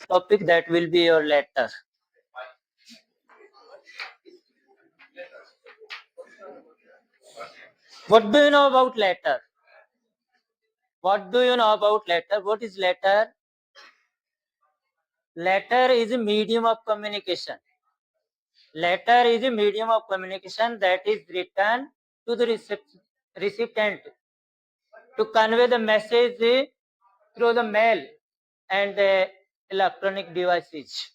topic, that will be your letter. What do you know about letter? What do you know about letter? What is letter? Letter is a medium of communication. Letter is a medium of communication that is written to the recipient to convey the message through the mail and electronic devices.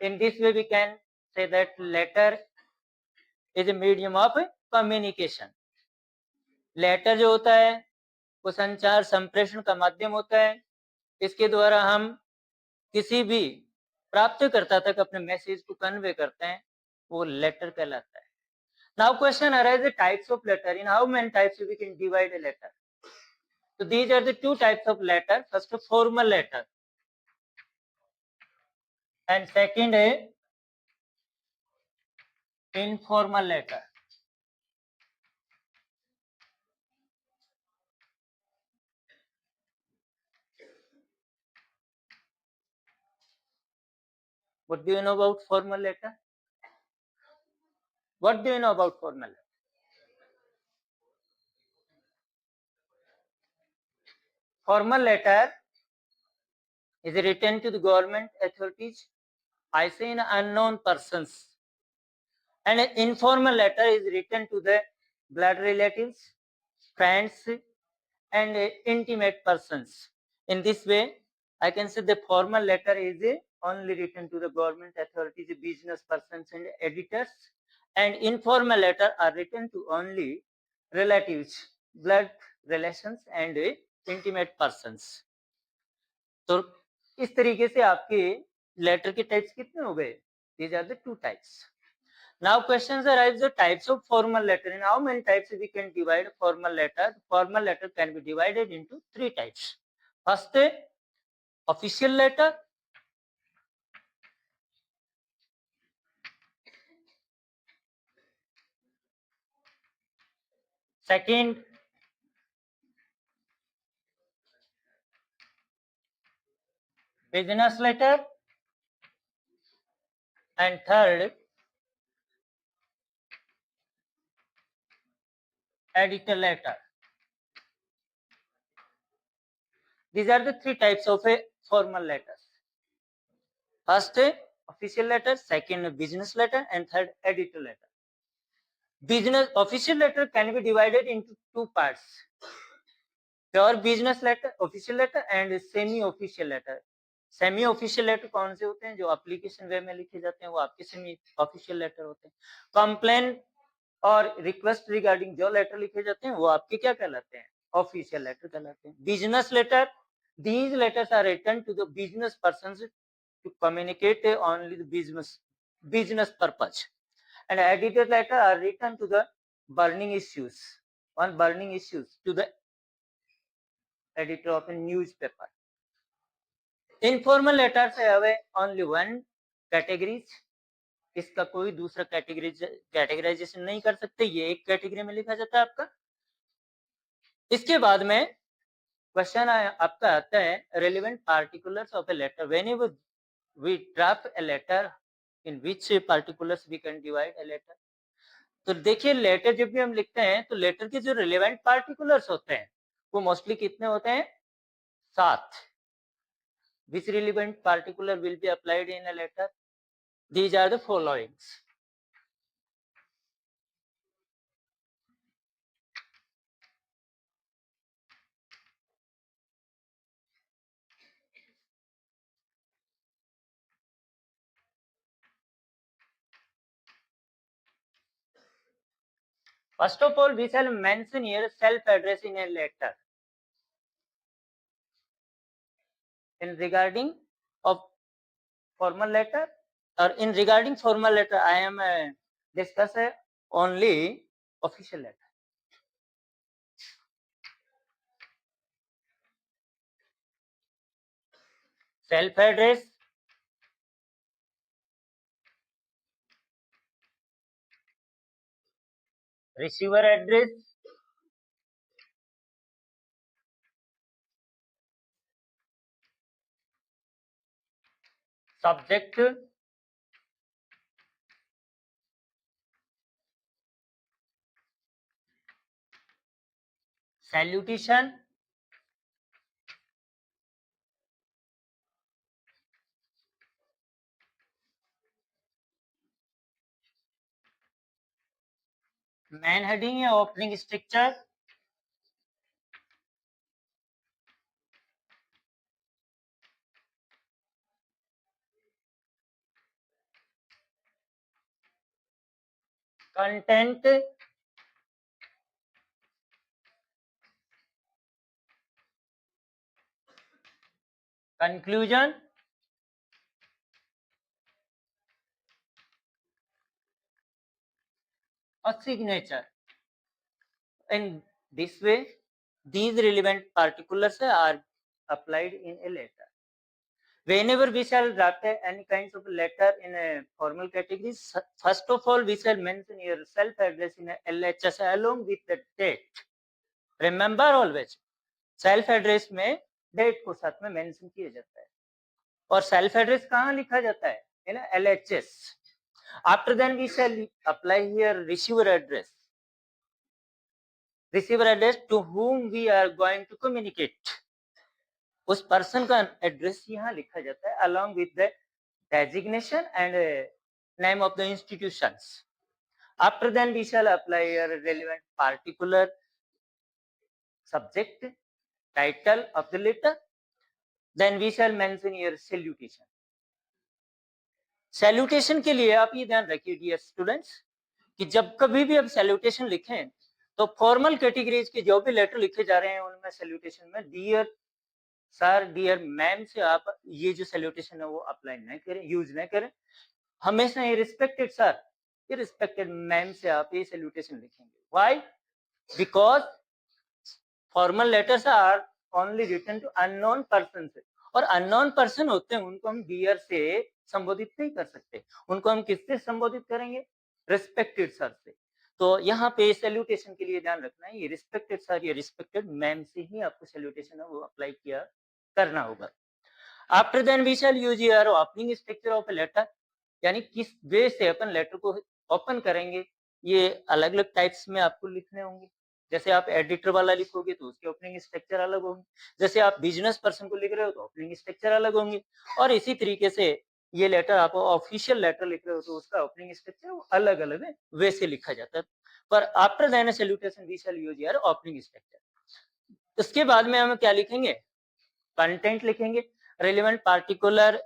In this way, we can say that letter is a medium of communication. Letter जो होता है वो संचार संप्रेषण का माध्यम होता है. इसके द्वारा हम किसी भी प्राप्तकर्ता तक अपने मैसेज को कन्वे करते हैं, वो लेटर कहलाता है. Now question arises types of letter. In how many types we can divide a letter? So these are the two types of letter. First, formal letter, and second, informal letter. What do you know about formal letter? What do you know about formal letter? Formal letter is written to the government authorities, I say in unknown persons. And an informal letter is written to the blood relatives, friends, and intimate persons. In this way, I can say the formal letter is only written to the government authorities, business persons, and editors. And informal letter are written to only relatives, blood relations, and intimate persons. तो इस तरीके से आपके letter के types कितने हो गए? These are the two types. Now questions arise the types of formal letter. In how many types we can divide formal letter? Formal letter can be divided into three types. First, official letter. Second, business letter. And third, editor letter. These are the three types of a formal letters. First, official letter. Second, business letter. And third, editor letter. Business official letter can be divided into two parts: pure business letter, official letter, and semi official letter. Semi official letter कौन से होते हैं? जो application वे में लिखे जाते हैं वो आपके सेमी ऑफिशियल लेटर होते हैं. कंप्लेन और रिक्वेस्ट रिगार्डिंग जो लेटर लिखे जाते हैं वो आपके क्या कहलाते हैं? ऑफिशियल लेटर कहलाते हैं. Business letter, these letters are written to the business persons to communicate only the business purpose. And editor letter are written to the burning issues to the editor of a newspaper. Informal letters have only one categories. इसका कोई दूसरा categorisation नहीं कर सकते, ये एक category में लिखा जाता है आपका. इसके बाद में क्वेश्चन आपका आता है relevant particulars of a letter. Whenever we draft a letter, in which particulars we can divide a letter. तो देखिए, लेटर जब भी हम लिखते हैं तो लेटर के जो रिलेवेंट पार्टिकुलर्स होते हैं वो मोस्टली कितने होते हैं? 7. Which relevant particular will be applied in a letter? These are the following. First of all, we shall mention here self-address in a letter. In regarding of formal letter, or in regarding formal letter, I am discuss only official letter. Self-address, receiver address, subject, salutation, main heading या opening structure, content, conclusion, or signature. In this way, these relevant particulars are applied in a letter. Whenever we shall draft any kinds of letter in a formal category, first of all, we shall mention your self-address in a LHS along with the date. Remember always, self-address में date को साथ में mention किया जाता है. और self-address कहाँ लिखा जाता है? In a LHS. After then, we shall apply here receiver address. Receiver address to whom we are going to communicate. उस पर्सन का एड्रेस यहाँ लिखा जाता है along with the designation and name of the institutions. After then, we shall apply a relevant particular subject, title of the letter. Then we shall mention your salutation. Salutation के लिए आप ये ध्यान रखिए डियर स्टूडेंट्स कि जब कभी भी आप सैल्यूटेशन लिखें तो फॉर्मल कैटेगरीज के जो भी लेटर लिखे जा रहे हैं उनमें सैल्यूटेशन में डियर सर, डियर मैम से आप ये जो सैल्यूटेशन है वो अप्लाई न करें, यूज न करें. हमेशा ये रिस्पेक्टेड सर, ये रिस्पेक्टेड मैम से आप ये सैल्यूटेशन लिखेंगे. Why? Because formal letters are only written to unknown person. और अननोन पर्सन होते हैं उनको हम डियर से संबोधित नहीं कर सकते. उनको हम किससे संबोधित करेंगे? रिस्पेक्टेड सर से. तो यहाँ पे सैल्यूटेशन के लिए ध्यान रखना है, ये रिस्पेक्टेड सर या रिस्पेक्टेड मैम से ही आपको सैल्यूटेशन है वो अप्लाई किया करना होगा. After then we shall use your opening structure of a letter, यानी किस वे से अपन लेटर को ओपन करेंगे. ये अलग अलग टाइप्स में आपको लिखने होंगे. जैसे आप एडिटर वाला लिखोगे तो उसके ओपनिंग स्ट्रक्चर अलग होंगे. जैसे आप बिजनेस पर्सन को लिख रहे हो तो ओपनिंग स्ट्रक्चर अलग होंगे. और इसी तरीके से ये लेटर आप ऑफिशियल लेटर लिख रहे हो तो उसका ओपनिंग स्ट्रक्चर अलग अलग वे से लिखा जाता है. पर after then salutation we shall use your opening structure. उसके बाद में हम क्या लिखेंगे? कंटेंट लिखेंगे. रेलेवेंट पार्टिकुलर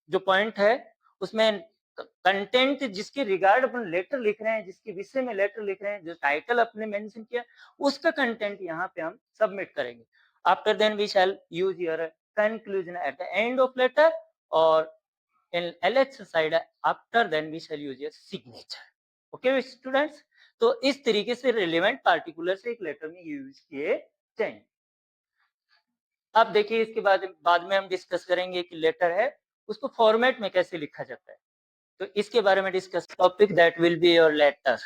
जो पॉइंट है उसमें कंटेंट जिसके रिगार्ड अपन लेटर लिख रहे हैं, जिसके विषय में लेटर लिख रहे हैं, जो टाइटल अपने मेंशन किया उसका कंटेंट यहाँ पे हम सबमिट करेंगे. After then we shall use your conclusion at the end of letter, और in LH side after then we shall use your signature. Okay students, तो इस तरीके से रिलेवेंट पार्टिकुलर से एक लेटर में यूज किए जाएंगे. अब देखिए इसके बाद में हम डिस्कस करेंगे कि लेटर है उसको फॉर्मेट में कैसे लिखा जाता है. तो इसके बारे में discuss topic that will be your letter.